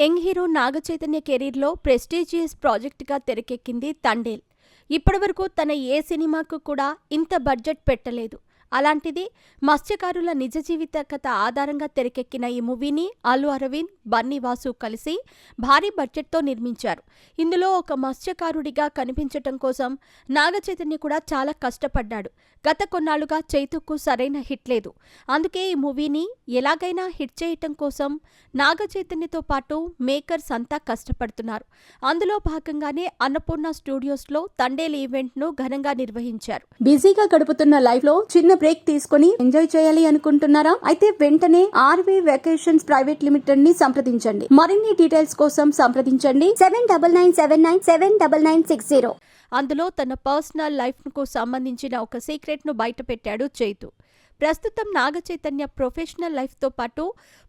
Young hero Naga Chaitanya కెరీర్లో prestigious ప్రాజెక్టుగా తెరకెక్కింది తండేల్. ఇప్పటివరకు తన ఏ సినిమాకు కూడా ఇంత బడ్జెట్ పెట్టలేదు. అలాంటిది మత్స్యకారుల నిజ జీవిత కథ ఆధారంగా తెరకెక్కిన ఈ మూవీని అల్లు అరవింద్, బన్నీ వాసు కలిసి భారీ బడ్జెట్తో నిర్మించారు. ఇందులో ఒక మత్స్యకారుడిగా కనిపించటం కోసం నాగచైతన్య కూడా చాలా కష్టపడ్డాడు. గత కొన్నాళ్లుగా చైతుకు సరైన హిట్ లేదు. అందుకే ఈ మూవీని ఎలాగైనా హిట్ చేయటం కోసం నాగచైతన్యతో పాటు మేకర్స్ అంతా కష్టపడుతున్నారు. అందులో భాగంగానే అన్నపూర్ణ స్టూడియోస్లో తండేల్ ఈవెంట్ను ఘనంగా నిర్వహించారు. బిజీగా గడుపుతున్న లైఫ్ లో చిన్న బ్రేక్ తీసుకుని ఎంజాయ్ చేయాలి అనుకుంటున్నారా? అయితే వెంటనే ఆర్వీ వెకేషన్స్ ప్రైవేట్ లిమిటెడ్ ని సంప్రదించండి. మరిన్ని డీటెయిల్స్ కోసం సంప్రదించండి 7997979960. అందులో తన పర్సనల్ లైఫ్ కు సంబంధించిన ఒక సీక్రెట్ ను బయటపెట్టాడు చైతు. ప్రస్తుతం నాగచైతన్య ప్రొఫెషనల్ లైఫ్తో పాటు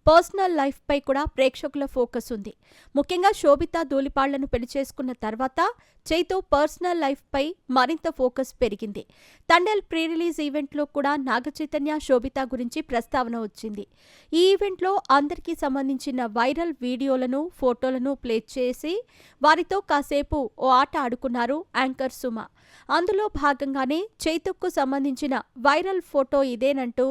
పర్సనల్ లైఫ్ పై కూడా ప్రేక్షకుల ఫోకస్ ఉంది. ముఖ్యంగా శోభిత ధూళిపాళ్లను పెళ్లి చేసుకున్న తర్వాత చైతు పర్సనల్ లైఫ్ పై మరింత ఫోకస్ పెరిగింది. తండేల్ ప్రీ రిలీజ్ ఈవెంట్లో కూడా నాగచైతన్య, శోభిత గురించి ప్రస్తావన వచ్చింది. ఈ ఈవెంట్లో అందరికీ సంబంధించిన వైరల్ వీడియోలను, ఫోటోలను ప్లే చేసి వారితో కాసేపు ఓ ఆట ఆడుకున్నారు యాంకర్ సుమ. అందులో భాగంగానే చైతుకు సంబంధించిన వైరల్ ఫోటో ఇదేనంటూ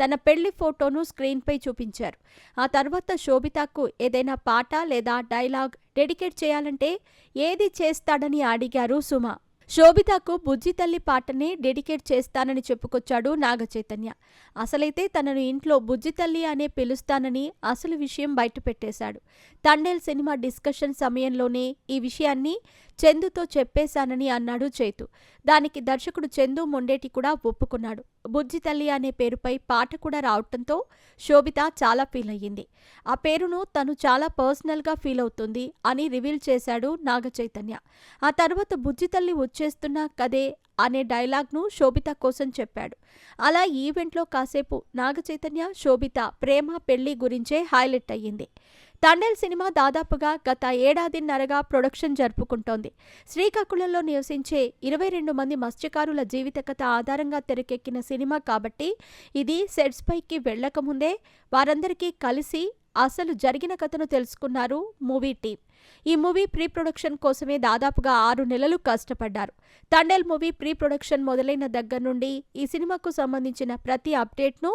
తన పెళ్లి ఫోటోను స్క్రీన్పై చూపించారు. ఆ తర్వాత శోభితకు ఏదైనా పాట లేదా డైలాగ్ డెడికేట్ చేయాలంటే ఏది చేస్తాడని అడిగారు సుమ. శోభితకు బుజ్జి తల్లి పాటనే డెడికేట్ చేస్తానని చెప్పుకొచ్చాడు నాగచైతన్య. అసలైతే తనను ఇంట్లో బుజ్జి తల్లి అనే పిలుస్తానని అసలు విషయం బయటపెట్టేశాడు. తండేల్ సినిమా డిస్కషన్ సమయంలోనే ఈ విషయాన్ని చందుతో చెప్పేశానని అన్నాడు చైతు. దానికి దర్శకుడు చందు మొండేటి కూడా ఒప్పుకున్నాడు. బుజ్జి తల్లి అనే పేరుపై పాట కూడా రావటంతో శోభిత చాలా ఫీల్ అయ్యింది. ఆ పేరును తను చాలా పర్సనల్గా ఫీల్ అవుతుంది అని రివీల్ చేశాడు నాగచైతన్య. ఆ తర్వాత బుజ్జి తల్లి వచ్చేస్తున్నా కదే అనే డైలాగ్ను శోభిత కోసం చెప్పాడు. అలా ఈవెంట్లో కాసేపు నాగచైతన్య, శోభిత ప్రేమ పెళ్లి గురించే హైలైట్ అయ్యింది. తండేల్ సినిమా దాదాపుగా గత ఏడాదిన్నరగా ప్రొడక్షన్ జరుపుకుంటోంది. శ్రీకాకుళంలో నివసించే 22 మంది మత్స్యకారుల జీవిత కథ ఆధారంగా తెరకెక్కిన సినిమా కాబట్టి ఇది సెట్స్ పైకి వెళ్లకముందే వారందరికీ కలిసి అసలు జరిగిన కథను తెలుసుకున్నారు మూవీ టీం. ఈ మూవీ ప్రీ ప్రొడక్షన్ కోసమే దాదాపుగా 6 నెలలు కష్టపడ్డారు. తండేల్ మూవీ ప్రీ ప్రొడక్షన్ మొదలైన దగ్గర నుండి ఈ సినిమాకు సంబంధించిన ప్రతి అప్డేట్ను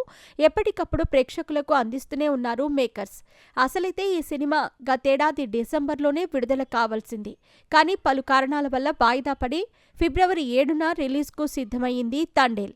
ఎప్పటికప్పుడు ప్రేక్షకులకు అందిస్తూనే ఉన్నారు మేకర్స్. అసలైతే ఈ సినిమా గతేడాది డిసెంబర్లోనే విడుదల కావాల్సింది. కానీ పలు కారణాల వల్ల వాయిదా పడి ఫిబ్రవరి 7న రిలీజ్కు సిద్ధమైంది తండేల్.